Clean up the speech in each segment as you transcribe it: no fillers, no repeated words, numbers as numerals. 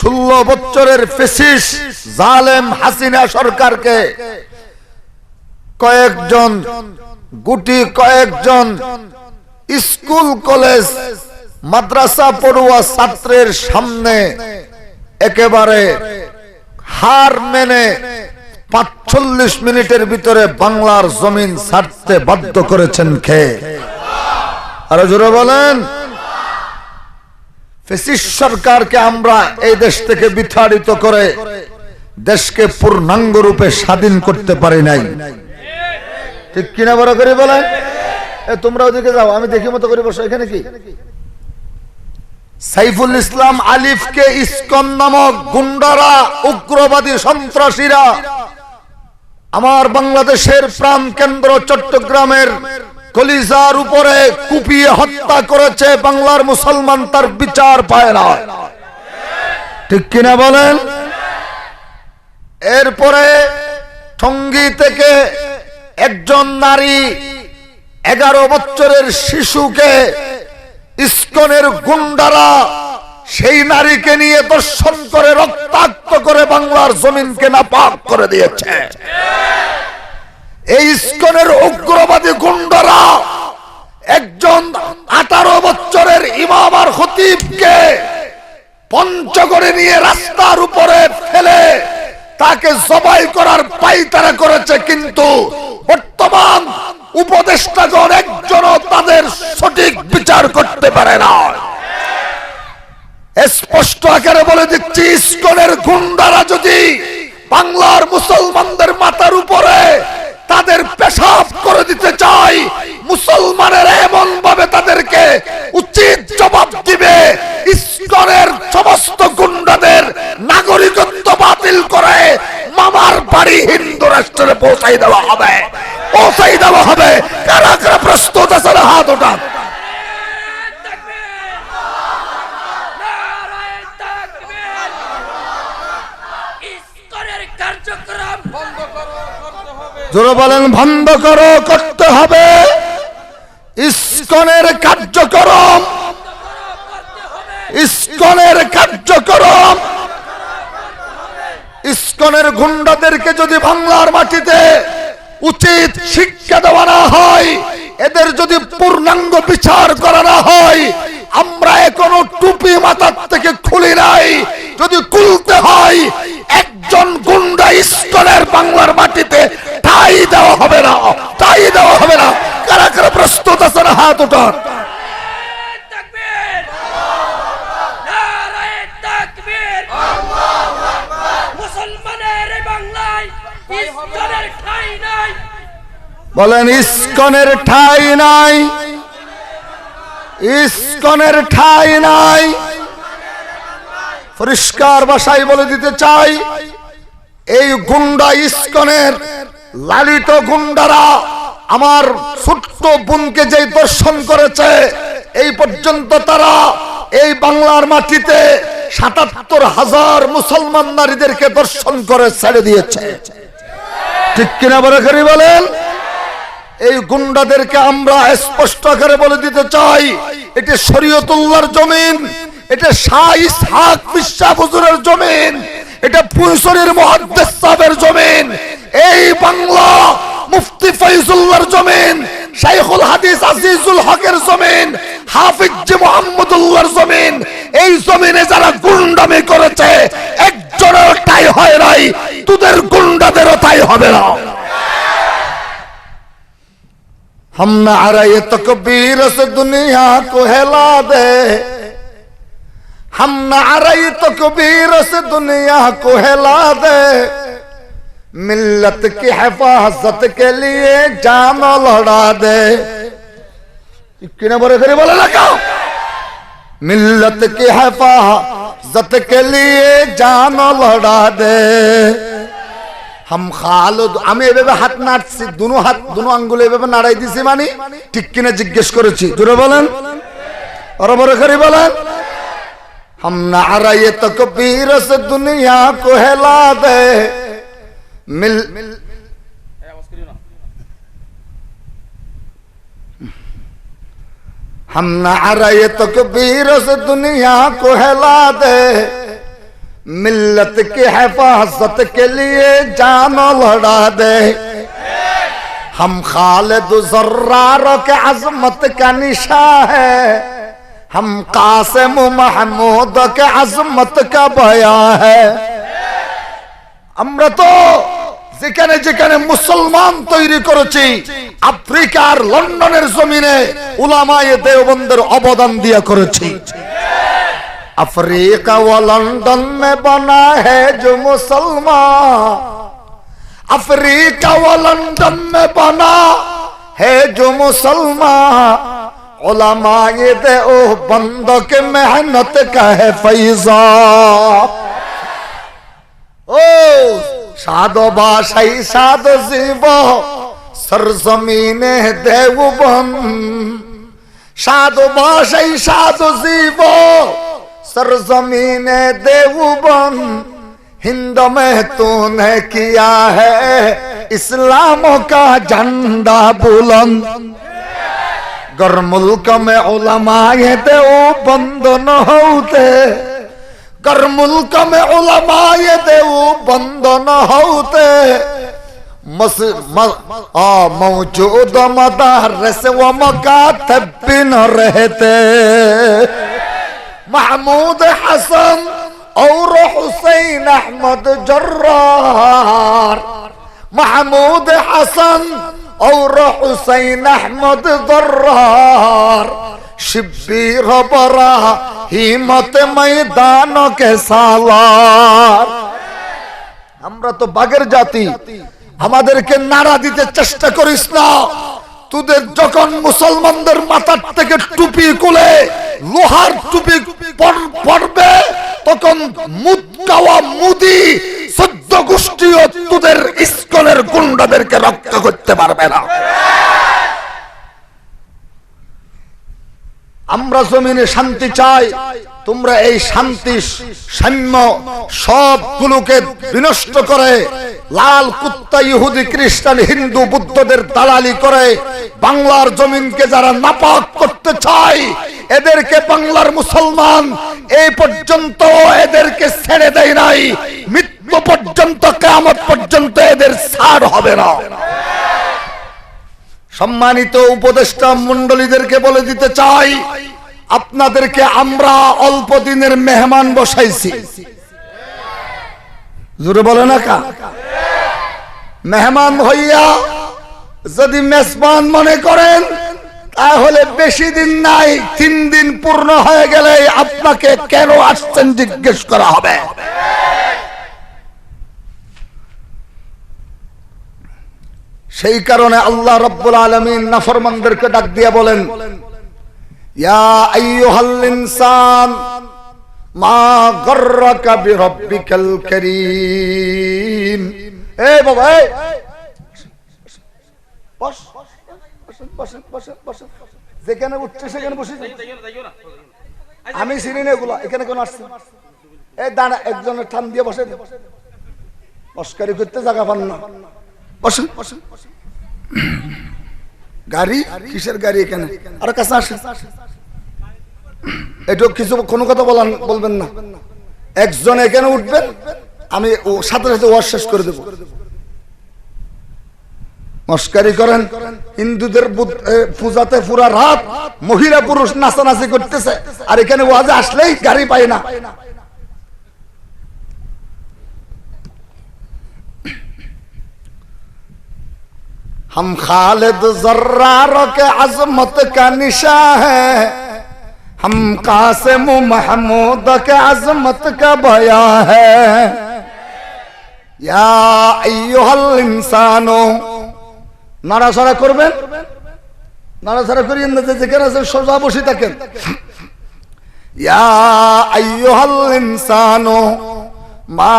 16 বছরের ফ্যাসিস্ট জালেম হাসিনা সরকারকে কয়েকজন স্কুল কলেজ মাদ্রাসা পড়ুয়া ছাত্রের সামনে একেবারে হার মেনে ৪৫ মিনিটের ভিতরে বাংলার জমিন ছাড়তে বাধ্য করেছেন কে? আরো জোরে বলেন। ফ্যাসিস্ট সরকারকে আমরা এই দেশ থেকে বিতাড়িত করে দেশকে পূর্ণাঙ্গ রূপে স্বাধীন করতে পারি নাই, ঠিক কিনা বড় করে বলেন? তোমরা ওদিকে যাও, আমি দেখি মতো করে বসো। এখানে কি সাইফুল ইসলাম আলিফকে ইসকন নামক গুন্ডারা, উগ্রবাদী সন্ত্রাসীরা আমার বাংলাদেশের প্রাণ কেন্দ্র চট্টগ্রামের কলিজার উপরে কুপিয়ে হত্যা করেছে। বাংলার মুসলমান তার বিচার পায় না, ঠিক কিনা বলেন? এরপরে টঙ্গী থেকে একজন নারী 11 বছরের শিশুকে ইসকনের গুন্ডারা সেই নারীকে নিয়ে দর্শন করে রক্তাক্ত করে বাংলার জমিনকে নাপাক করে দিয়েছে। এই ইসকনের উগ্রবাদী গুন্ডারা একজন 18 বছরের ইমাম আর খতিবকে পঞ্চগড়ে নিয়ে রাস্তার উপরে ফেলে তাকে জবাই করার পায়তারা করেছে, কিন্তু বর্তমান উপদেষ্টাগণ একজনও তাদের সঠিক বিচার করতে পারে না। স্পষ্ট আকারে বলে দিচ্ছি, ইসকনের গুন্ডারা যদি বাংলার মুসলমানদের মাথার উপরে তাদের পেশাব করে দিতে চায়, মুসলমানের এমন ভাবে তাদেরকে উচিত জবাব দিবে। ইসকনের সমস্ত গুন্ডাদের নাগরিকত্ব বাতিল করে মামার বাড়ি হিন্দু রাষ্ট্রে পৌঁছাই দেওয়া হবে, পৌঁছাই দেওয়া হবে। কারা কারা প্রস্তুত আছে? হাত ওঠান। জোরে বলেন, বন্ধ করো, করতে হবে। ইসকনের কার্যক্রম, ইসকনের কার্যক্রম, ইসকনের গুন্ডাদেরকে যদি বাংলার মাটিতে উচিত শিক্ষা দেওয়া না হয়, এদের যদি পূর্ণাঙ্গ বিচার করা না হয়, আমরা এখনো টুপি মাথার থেকে খুলি নাই, যদি খুলতে হয় একজন গুন্ডা ইসকনের বাংলার মাটিতে ঠাই দেওয়া হবে না, ঠাই দেওয়া হবে না। কারা কারা প্রস্তুত আছেন? হাত উঠান। বলেন, ইসকনের ঠাই নাই, ইসকনের ঠাই নাই। পরিষ্কার ভাষায় বলে দিতে চাই, এই গুন্ডা ইসকনের লালিত গুন্ডারা আমার ছোট্ট বোনকে যে দর্শন করেছে, এই পর্যন্ত তারা এই বাংলার মাটিতে ৭৭,০০০ মুসলমান নারীদেরকে দর্শন করে ছেড়ে দিয়েছে, ঠিক কিনা বরাবরই বলেন? এই গুন্ডাদেরকে আমরা স্পষ্ট করে বলে দিতে চাই, এটা শরীয়তুল্লাহর জমিন, এটা শাহ ইসহাক বিশ্বাস হুজুরের জমিন, এটা পুঁইশরীর মুহাদ্দিস সাহেবের জমিন, এই বাংলা মুফতি ফয়জুল্লাহর জমিন, শাইখুল হাদিস আজিজুল হকের জমিন, হাফিজ মুহাম্মদুল্লাহর জমিন। এই জমিনে যারা গুন্ডামি করেছে একজনের ঠাই হয় নাই, তোদের গুন্ডাদেরও ঠাই হবে না। हम नारे तकबीर से दुनिया को हिला दे, हम नारे तकबीर से दुनिया को हिला दे, मिल्लत की हिफाजत के लिए जान लड़ा दे। किने बड़े करे बोले लगा, मिल्लत की हिफाजत के लिए जान लड़ा दे। हम খালদ, আমি এভাবে হাত নাড়ছি, দুনো হাত দুনো আঙ্গুলে এভাবে নাড়াই দিছি, মানে ঠিক কিনা জিজ্ঞেস করেছি। জোরে বলেন, আরো বড় করে বলেন। हम नारे तकबीर से दुनिया को हिला दे, मिल हम नारे तकबीर से दुनिया को हिला दे, मिल्लत की हिफाजत के लिए जान लड़ा दे। हम खालिद ज़र्रार के अज़मत का निशा है, हम कासिम महमूद के अज़मत का बया है। আমরা তো যেখানে যেখানে মুসলমান তৈরি করেছি আফ্রিকার লন্ডনের জমিনে উলামায়ে দেওবন্দের অবদান দিয়ে করেছি। अफ्रीका व लंदन में बना है जो मुसलमान, अफ्रीका व लंदन में बना है जो मुसलमान, उलमाए देवबंद के मेहनत का है फैज़ा। ओ सादो बाशाई सादो जीवो सरजमीने देवबंद, सादो बाशाई सादो जीवो सरजमीने देवबंद, हिंद में तूने किया है इस्लाम का झंडा बुलंद। गर मुल्क में उलमाए देवबंद न होते, गर मुल्क में उलमाए देवबंद न होते, मौजूद मदारिस व मकातब भी न रहते। महमूद हसन और हुसैन अहमद जर्रार, महमूद हसन और हुसैन अहमद जर्रार, शिब्बीर बराहीमत मैदान के सालार। আমরা তো বাগের জাতি, আমাদেরকে নাড়া দিতে চেষ্টা করিস না। তোদের যখন মুসলমানদের মাথার থেকে টুপি খুলে লোহার টুপি পড়বে, তখন মুদকাওয়া মুদি 14 গোষ্ঠীও তোদের ইস্কনের গুন্ডাদেরকে রক্ষা করতে পারবে না। আমরা জমিনে শান্তি চাই, তোমরা এই শান্তি সাম্য সবগুলোকে বিনষ্ট করে লাল কুত্তা ইহুদি খ্রিস্টান হিন্দু বুদ্ধদের দালালি করে বাংলার জমিনকে যারা নাপাক করতে চায়, এদেরকে বাংলার মুসলমান এই পর্যন্ত এদেরকে ছেড়ে দেয় নাই। মৃত্যু পর্যন্ত, কিয়ামত পর্যন্ত এদের ছাড় হবে না। সম্মানিত উপদেষ্টা মণ্ডলীদেরকে বলে দিতে চাই, আপনাদেরকে আমরা অল্প দিনের মেহমান বসাইছি। জোরে বলে না কা? মেহমান হইয়া যদি মেজবান মনে করেন, তাহলে বেশি দিন নাই, 3 দিন পূর্ণ হয়ে গেলে আপনাকে কেন আসছেন জিজ্ঞেস করা হবে। সেই কারণে আল্লাহ রাব্বুল আলামিন নাফরমানদেরকে ডাক দিয়ে বলেন, ইয়া আইয়ুহাল ইনসান মা গররাকা বিরাব্বিকাল কারীম। এই বাবা, এই বস, বসেন বসেন বসেন, যেখানে উঠছে সেখানে বসে। আমি চিনি না এগুলা, এখানে কোন আসছে? এই দাঁড়া, একজনের ঠান দিয়ে বসে, মস্কারি করতে জায়গা পান না। বসেন বসেন। গাড়ি কিসের গাড়ি এখানে? আর কাছে আসে, এটা কিছু কোনো কথা বলবেন না। একজন এখানে উঠবেন, আমি সাথে সাথে ওয়াজ শেষ করে দেব। মস্কারি করেন, হিন্দুদের পূজাতে পুরা রাত মহিলা পুরুষ নাচানাচি করতেছে, আর এখানে ওয়াজে আসলেই গাড়ি পায় না। हम खालिद ज़र्रार के अज़मत का निशा है, हम कासिम महमूद के अज़मत का बया है। या अय्युहल इंसानो, নাড়াচাড়া করবেন, নাড়াচাড়া করিয়েন না, যেখানে আছেন সোজা বসে থাকেন। ইয়া আইয়ুহাল ইনসানু মা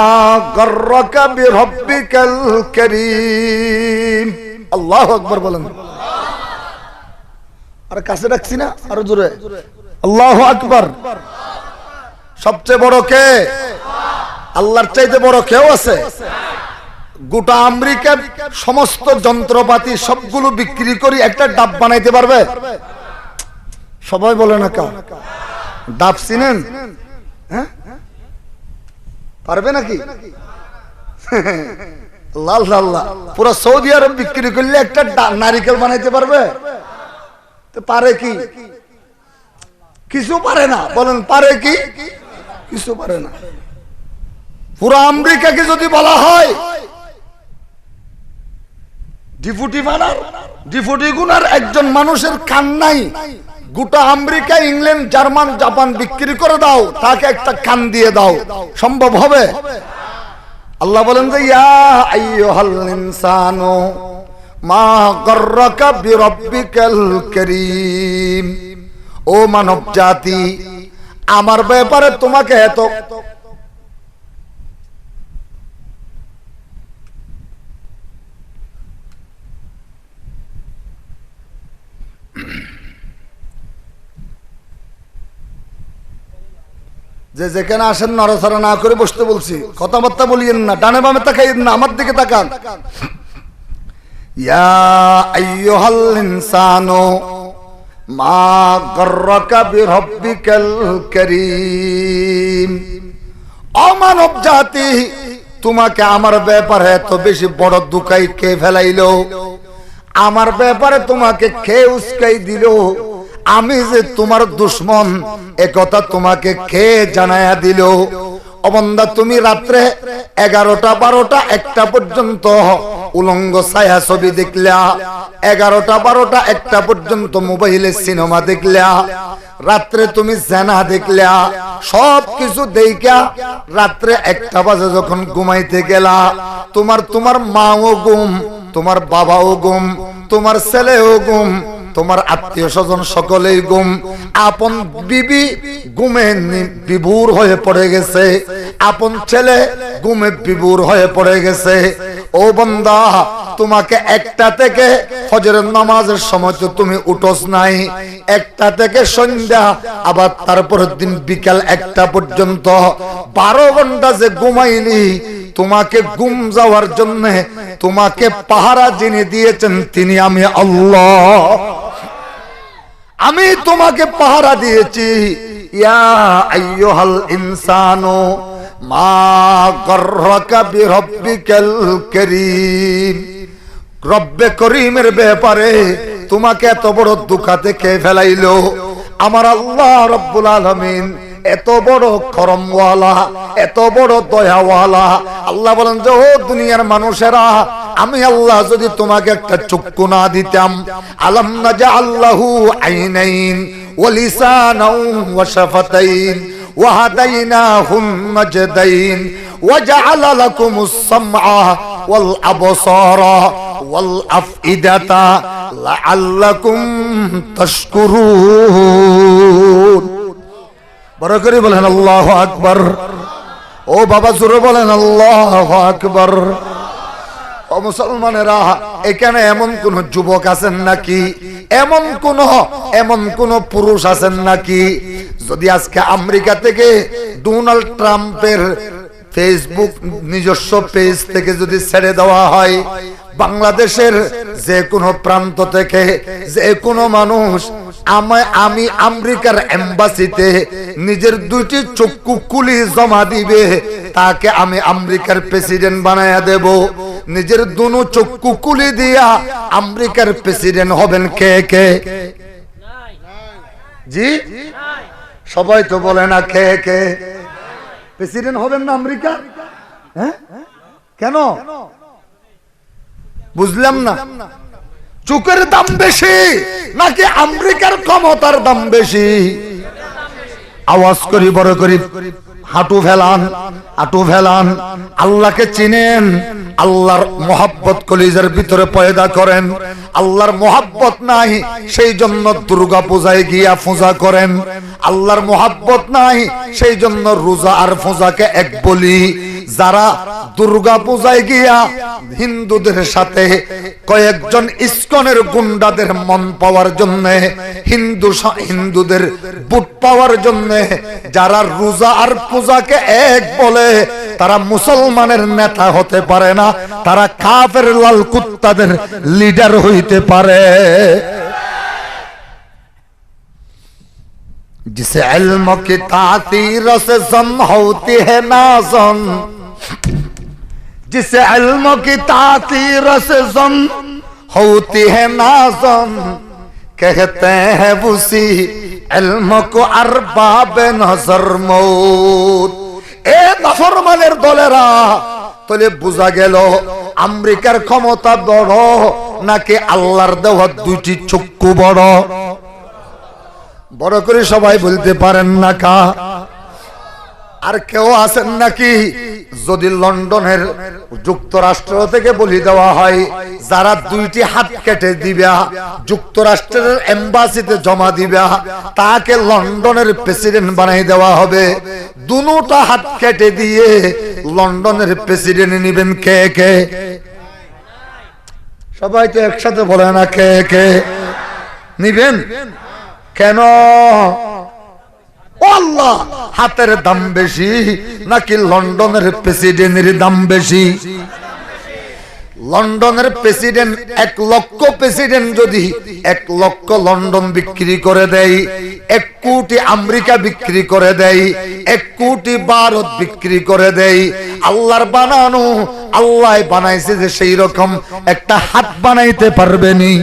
গররাকা বিরাব্বিকাল কারীম। আল্লাহু আকবার বলেন। আর কাছে রাখছি না, আরো জোরে আল্লাহু আকবার। সবচেয়ে বড় কে? আল্লাহর চাইতে বড় কেউ আছে? গোটা আমেরিকার সমস্ত যন্ত্রপাতি সবগুলো বিক্রি করি একটা ডাব বানাইতে পারবে? সবাই বলে না কা? ডাব চিনেন? হ্যাঁ, পারবে নাকি? লাল লাল্লাহ পুরো সৌদি আরব বিক্রি করলে একটা নারিকেল বানাইতে পারবে? তো পারে কি? কিছু পারে না। বলেন পারে কি? কিছু পারে না। পুরো আমেরিকাকে যদি বলা হয় ডিপুটি বানার, ডিপুটি গুনার একজন মানুষের কান নাই, গোটা আমেরিকা, ইংল্যান্ড, জার্মান, জাপান বিক্রি করে দাও, তাকে একটা কান দিয়ে দাও, সম্ভব হবে? আল্লাহ বলেন যে ইয়া আইয়ুহাল ইনসানু মা গাররাকা বিরাব্বিকাল কারীম, ও মানব জাতি, আমার ব্যাপারে তোমাকে এত যে যেখানে আসেন নড়াচড়া না করে বসতে বলছি, কথাবার্তা বলিয়েন না, ডানে বামে তাকাইয়েন না, আমার দিকে তাকান। ইয়া আইয়ুহাল ইনসানু মা গাররাকা বিরাব্বিকাল কারীম, ও মানব জাতি, তোমাকে আমার ব্যাপারে এত বেশি বড় দুকাই কে ফেলাইলো? আমার ব্যাপারে তোমাকে কে উস্কাই দিল? আমি যে তোমার দুশ্মন একথা তোমাকে কে জানায়া দিল? ও বান্দা, তুমি রাত্রে 11টা 12টা 1টা পর্যন্ত উলঙ্গ ছায়া ছবি দেখলা, 11টা 12টা 1টা পর্যন্ত মোবাইলে সিনেমা দেখলা, রাত্রে তুমি জেনা দেখলা, সব কিছু দেখা রাত্রে 1টা বাজে যখন ঘুমাইতে গেলা, তোমার মাও গুম, তোমার বাবাও গুম, তোমার ছেলেও গুম, তোমার আত্মীয় স্বজন সকলেই গুম, আপন বিবি গুমে বিভোর হয়ে পড়ে গেছে, আপন ছেলে গুমে বিভোর হয়ে পড়ে গেছে। ও বান্দা, তোমাকে 1টা থেকে ফজরের নামাজের সময় তো তুমি উঠোস নাই, 1টা থেকে সন্ধ্যা, আবার তারপরের দিন বিকাল 1টা পর্যন্ত 12 ঘন্টা যে ঘুমাইলি, তোমাকে গুম যাওয়ার জন্য তোমাকে পাহারা যিনি দিয়েছেন তিনি আমি আল্লাহ। আমি তোমাকে পাহারা দিয়েছি। ইয়া আইয়ুহাল ইনসানু মা গাররাকা বিরাব্বিকাল কারীম, রব্বে করিমের ব্যাপারে তোমাকে এত বড় দুঃখা থেকে ফেলাইলো? আমার আল্লাহ রব্বুল আলামিন এত বড় করমওয়ালা, এত বড় দয়াওয়ালা। আল্লাহ বলেন যে ও দুনিয়ার মানুষেরা, আমি আল্লাহ যদি তোমাকে একটা চক্ষু না দিতাম, আলাম নাজআল লাহু আইনাইন ওয়া লিসানাও ওয়া শাফাতাইন ওয়া হাদাইনাহুম নাজদাইন ওয়া জাআলা লাকুমুস সামআ ওয়াল আবসারা ওয়াল আফইদাতা লাআল্লাকুম তাশকুরুন। বড় করে বলেন আল্লাহু আকবার। ও বাবা জোরে বলেন আল্লাহু আকবার। ও মুসলমানেরা, এখানে এমন কোন যুবক আছেন নাকি, এমন কোন পুরুষ আছেন নাকি, যদি আজকে আমেরিকা থেকে ডোনাল্ড ট্রাম্পের ফেসবুক নিজস্ব পেজ থেকে যদি ছেড়ে দেওয়া হয়, বাংলাদেশের যে কোনো প্রান্ত থেকে যে কোনো মানুষ আমি আমেরিকার এম্বাসিতে নিজের 2টি চক্ষু খুলি জমা দিবে, তাকে আমি আমেরিকার প্রেসিডেন্ট বানায়া দেব। নিজের 2 চক্ষু খুলি দিয়া আমেরিকার প্রেসিডেন্ট হবেন কে কে? জি সবাই তো বলে না কে কে প্রেসিডেন্ট হবেন না আমেরিকা? হ্যাঁ কেন বুঝলাম না। চোখের দাম বেশি নাকি আমেরিকার ক্ষমতার দাম বেশি? আওয়াজ করি বড় করি, হাঁটু ফেলান, হাঁটু ফেলান। আল্লাহকে চিনেন, আল্লাহর মোহাব্বত কলিজার ভিতরে পয়দা করেন। আল্লাহর মোহাব্বত নাই সেই জন্য দুর্গা পূজায় গিয়া পূজা করেন। আল্লাহর মোহাব্বত নাই সেই জন্য রোজা আর পূজাকে এক বলি। যারা দুর্গা পূজায় গিয়া হিন্দুদের সাথে কয়েকজন ইসকনের গুন্ডাদের মন পাওয়ার জন্য, হিন্দুদের বুট পাওয়ার জন্য যারা রোজা আর পূজাকে এক বলে, তারা মুসলমানের নেতা হতে পারে না, তারা কাফের লাল কুত্তাদের লিডার হইতে পারে। जिस इल्म की तासीर से जम होती है नाज़न, जिस इल्म की तासीर से जम होती है नाज़न, कहते हैं उसी इल्म को अरबाब नजर मौत। ए নাফরমানের দলেরা, তাহলে বোঝা গেল আমেরিকার ক্ষমতা বড় নাকি আল্লাহর দেওয়া দুইটি চক্ষু বড়? বড় করে সবাই বলতে পারেন না কা? আর কেউ আছেন নাকি যদি লন্ডনের যুক্তরাষ্ট্র থেকে বলি দেওয়া হয় যারা দুইটি হাত কেটে দিবা যুক্তরাষ্ট্রের এম্বাসিতে জমা দিবা তাকে লন্ডনের প্রেসিডেন্ট বানাই দেওয়া হবে? দুটো হাত কেটে দিয়ে লন্ডনের প্রেসিডেন্ট নিবেন কে কে? সবাই তো একসাথে বলে না, কে কে নিবেন? কেন? আল্লাহ হাতের দাম বেশি নাকি লন্ডনের প্রেসিডেন্টের দাম বেশি? লন্ডনের প্রেসিডেন্ট 1 লক্ষ প্রেসিডেন্ট যদি 1 লক্ষ লন্ডন বিক্রি করে দেয়, 1 কোটি আমেরিকা বিক্রি করে দেয়, 1 কোটি ভারত বিক্রি করে দেয়, আল্লাহর বানানো আল্লাহ বানাইছে যে সেই রকম একটা হাত বানাইতে পারবেনি?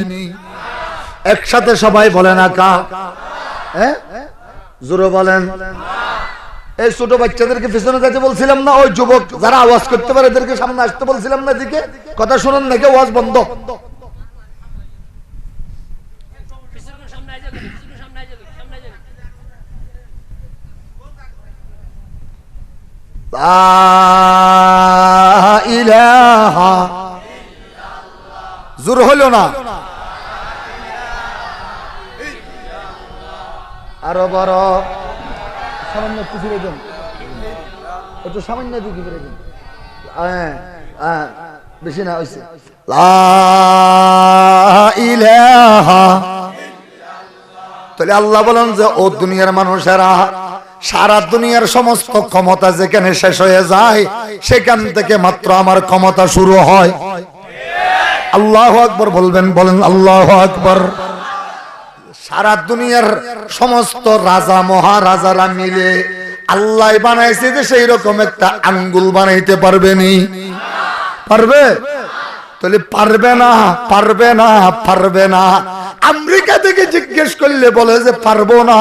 একসাথে সবাই বলে না কা? হ্যাঁ জোরে বলেন। এই ছোট বাচ্চাদেরকে পিছনে যেতে বলছিলাম না, ওই যুবক যারা আওয়াজ করতে পারে এদেরকে সামনে আসতে বলছিলাম না, এদিকে কথা শুনুন নাকি আওয়াজ বন্ধ? লা ইলাহা, জোর হলো না? আরো বড়, সামান্য একটু ফিরে দেন, একটু সামান্য দিকে ফিরে দেন, বেশি না হয়েছে। লা ইলাহা। তাহলে আল্লাহ বলেন যে ও দুনিয়ার মানুষেরা, সারা দুনিয়ার সমস্ত ক্ষমতা যেখানে শেষ হয়ে যায় সেখান থেকে মাত্র আমার ক্ষমতা শুরু হয়। আল্লাহু আকবার বলবেন, বলেন আল্লাহু আকবার। সারা দুনিয়ার সমস্ত রাজা মহারাজারা মিলে আল্লাহ বানাইছে যে সেই রকম একটা আঙ্গুল বানাইতে পারবেনি? পারবে? তাহলে পারবে না, পারবে না, পারবে না। আমেরিকা থেকে জিজ্ঞেস করলে বলে যে পারবো না,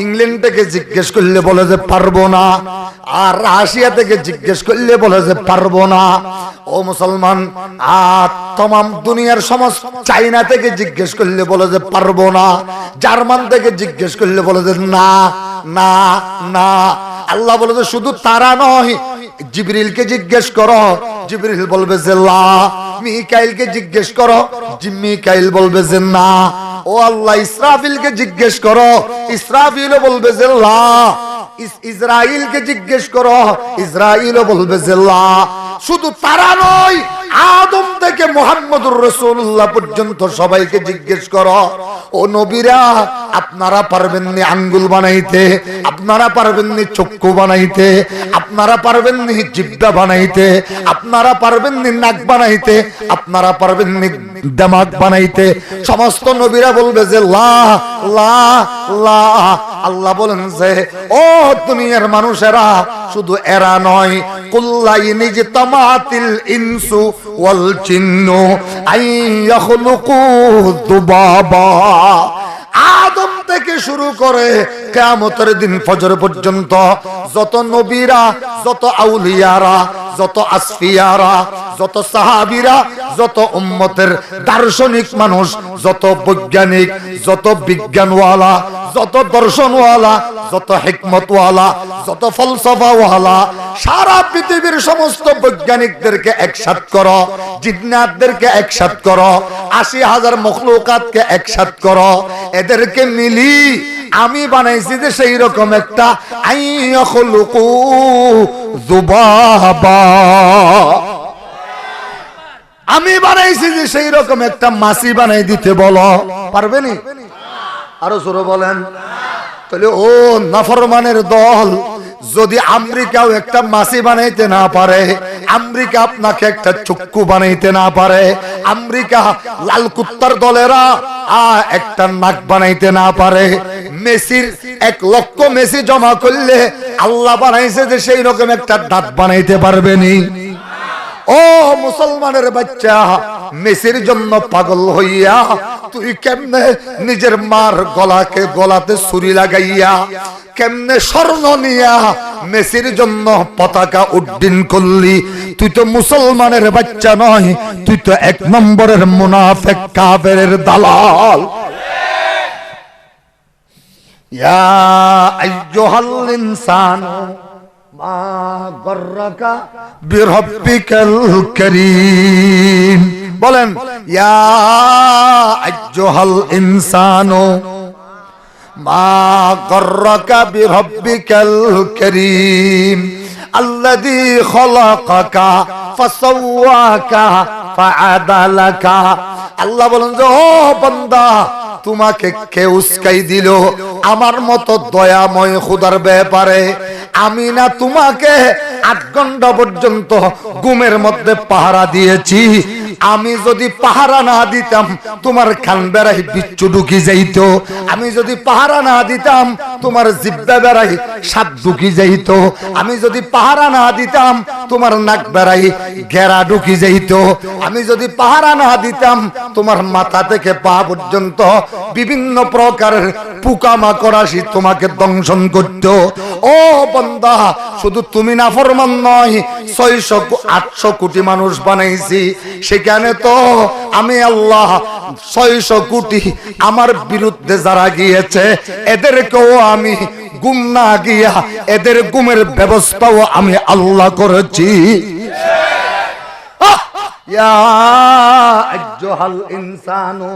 ইংল্যান্ড থেকে জিজ্ঞেস করলে বলে যে পারবো না, আর রাশিয়া থেকে জিজ্ঞেস করলে বলে যে পারবো না। ও মুসলমান, আর तमाम দুনিয়ার সমস্ত, চায়না থেকে জিজ্ঞেস করলে বলে যে পারবো না, জার্মান থেকে জিজ্ঞেস করলে বলে যে না না না। আল্লাহ বলে যে শুধু তারা নয়, জিবরিলকে জিজ্ঞেস করো, জিবরিল বলবে যে লা। মিকাইলকে জিজ্ঞেস করো, মিকাইল বলবে যে না। ও আল্লাহ, ইসরাফিলকে জিজ্ঞেস করো, ইসরাফিল বলবে যে লা। ইসরাইলকে জিজ্ঞেস করো, ইসরাইল বলবে যে লা। শুধু তারা নয়, আদম থেকে মুহাম্মদুর রাসূলুল্লাহ পর্যন্ত সবাইকে জিজ্ঞেস করো, ও নবীরা আপনারা পারবেননি আঙ্গুল বানাইতে, আপনারা পারবেননি চক্ষু বানাইতে, আপনারা পারবেননি জিহ্বা বানাইতে, আপনারা পারবেননি নাক বানাইতে, আপনারা পারবেননি দিমাগ বানাইতে? সমস্ত নবীরা বলবে যে লা লা লা। আল্লাহ বলেন যে ও দুনিয়ার মানুষেরা, শুধু এরা নয়, কুল্লাইনি জিতামাতিল ইনসু ওয়াল জিন্নু আইয়াখলুকু যুবাবা। আদম থেকে শুরু করে কিয়ামতের দিন ফজর পর্যন্ত যত নবীরা, যত আউলিয়ারা, যত আসফিয়ারা, যত সাহাবীরা, যত উম্মতের দার্শনিক মানুষ, যত বৈজ্ঞানিক, যত বিজ্ঞানওয়ালা, যত দর্শনওয়ালা, যত হিকমতওয়ালা, যত ফলসফাওয়ালা, সারা পৃথিবীর সমস্ত বৈজ্ঞানিকদেরকে একসাথ করো, জিন্নাতদেরকে একসাথ করো, ৮০,০০০ মখলুকাতকে একসাথ করো, এদেরকে মিলি আমি বানাইছি যে সেই রকম একটা আইয়াখলুকু যুবাবা। আমি বানাইছি যে সেই রকম একটা মাছি বানাই দিতে বলো, পারবেনি? আরো জোরে বলেন। তাহলে ও নাফরমানের দল, যদি আমেরিকাও একটা মাছি বানাইতে না পারে, আমেরিকা আপনাকে একটা চক্ষু বানাইতে না পারে, আমেরিকা লাল কুত্তার দলেরা একটা নাক বানাইতে না পারে, মেসির 1 লক্ষ মেসি জমা করলে আল্লাহ বানাইছে যে সেই রকম একটা দাঁত বানাইতে পারবেনি। ও মুসলমানের বাচ্চা, মেসির জন্য পাগল হইয়া তুই কেমনে নিজের মার গলাতে ছুরি লাগাইয়া কেমনে স্বর্ণ নিয়া মেসির জন্য পতাকা উড্ডীন করলি? তুই তো মুসলমানের বাচ্চা নয়, তুই তো 1 নম্বরের মুনাফিক কাফেরের দালাল। ইয়া আইয়ুহাল ইনসানু মা গররাকা বিরব্বিকাল কারীম। বলেন, ইয়া আইয়ুহাল ইনসানু মা গররাকা বিরব্বিকাল কারীম আল্লাযী খলাকাকা ফাসাওয়াকা ফাআদালাকা। আল্লাহ বলেন যে ও বান্দা, তোমাকে কে উস্কাই দিল আমার মতো দয়াময় খোদার ব্যাপারে? আমি না তোমাকে 8 ঘন্টা পর্যন্ত ঘুমের মধ্যে পাহারা দিয়েছি? আমি যদি পাহারা না দিতাম তোমার কান বেড়াই বিচ্ছু ঢুকি যাইতো। আমি যদি পাহারা না দিতাম তোমার জিহ্বা বেড়াই সাপ ঢুকি যাইতো। আমি যদি পাহারা না দিতাম তোমার নাক বেড়াই ঘেরা ঢুকি যাইতো। আমি যদি পাহারা না দিতাম তোমার মাথা থেকে পা পর্যন্ত বিভিন্ন প্রকারের পোকামাকড় আসি তোমাকে দংশন করত। ও বান্দা, শুধু তুমি নাফরমান নয়, 600-800 কোটি মানুষ বানাইছি। সেখানে তো আমি আল্লাহ 600 কোটি আমার বিরুদ্ধে যারা গিয়েছে এদেরকেও আমি গুম না গিয়া এদের গুমের ব্যবস্থাও আমি আল্লাহ করেছি। ইয়া আইয়ুহাল ইনসানু,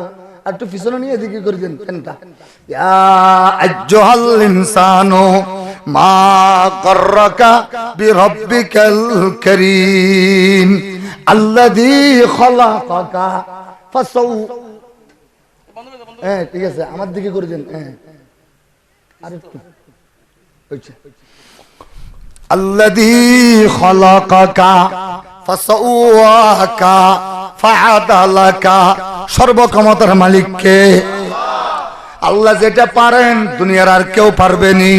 একটু পিছনে নিয়ে এদিকে করে দেন ফ্যানটা। ইয়া আইয়ুহাল ইনসানু মা গররাকা বিরব্বিকাল কারীম আল্লাযী খলাকাকা ফাসাউ। ঠিক আছে, আমার দিকে করে দেন। আরেকটু আল্লাযী খলাকাকা ফাসাওয়াকা ফাআদালাকা। সর্বক্ষমতার মালিক কে? আল্লাহ যেটা পারেন দুনিয়ার আর কেউ পারবেনি।